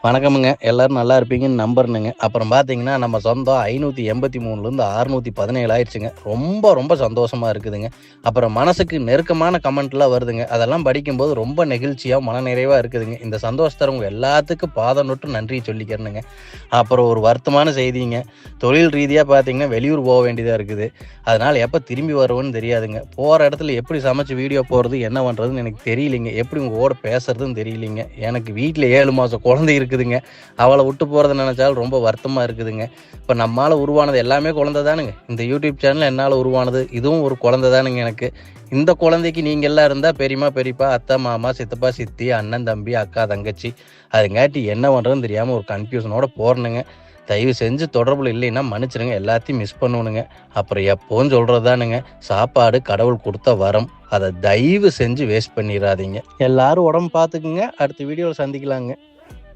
வணக்கமுங்க. எல்லாரும் நல்லா இருப்பீங்கன்னு நம்புறேனுங்க. அப்புறம் பார்த்தீங்கன்னா, நம்ம சொந்தம் 583லேருந்து 617 ஆயிருச்சுங்க. ரொம்ப ரொம்ப சந்தோஷமா இருக்குதுங்க. அப்புறம் மனசுக்கு நெருக்கமான கமெண்ட்லாம் வருதுங்க. அதெல்லாம் படிக்கும்போது ரொம்ப நெகிழ்ச்சியா, மனநிறைவா இருக்குதுங்க. இந்த சந்தோஷம் தரவங்க எல்லாத்துக்கும் பாதம் தொட்டு நன்றி சொல்லிக்கிறேனுங்க. அப்புறம் ஒரு வருத்தமான செய்திங்க. தொழில் ரீதியா பார்த்தீங்கன்னா, வெளியூர் போக வேண்டியதா இருக்குது. அதனால எப்ப திரும்பி வருவேன்னு தெரியாதுங்க. போற இடத்துல எப்படி சமைச்சு வீடியோ போடுறது, என்ன பண்றதுன்னு எனக்கு தெரியலைங்க. எப்படி உங்க கூட பேசுறதுன்னு தெரியலைங்க. எனக்கு வீட்ல 7 மாசம் குழந்தை இருக்குதுங்க. அவள விட்டு போறத நெனச்சாலும் ரொம்ப வருத்தமா இருக்குதுங்க. இப்ப நம்மால உருவானது எல்லாமே குழந்தை தானுங்க. இந்த யூடியூப் சேனல் என்னால உருவானது. இதுவும் ஒரு குழந்தை தானுங்க எனக்கு. இந்த குழந்தைக்கு நீங்க எல்லாம் இருந்தா பெரியம்மா, பெரியப்பா, அத்தை, மாமா, சித்தப்பா, சித்தி, அண்ணன், தம்பி, அக்கா, தங்கச்சி அதுங்காட்டி என்ன பண்றதுன்னு தெரியாம ஒரு கன்ஃப்யூஷனோட போறேனுங்க. தயவு செஞ்சு தொடர்புல இல்லைன்னா மன்னிச்சிடுங்க. எல்லாத்தையும் மிஸ் பண்ணுவேனுங்க. அப்புறம் எப்பவும் சொல்றதுதானுங்க, சாப்பாடு கடவுள் குடுத்த வரம். அத தயவு செஞ்சு வேஸ்ட் பண்ணிறாதீங்க. எல்லாரும் உடம்பு பார்த்துக்குங்க. அடுத்த வீடியோல சந்திக்கலாங்க.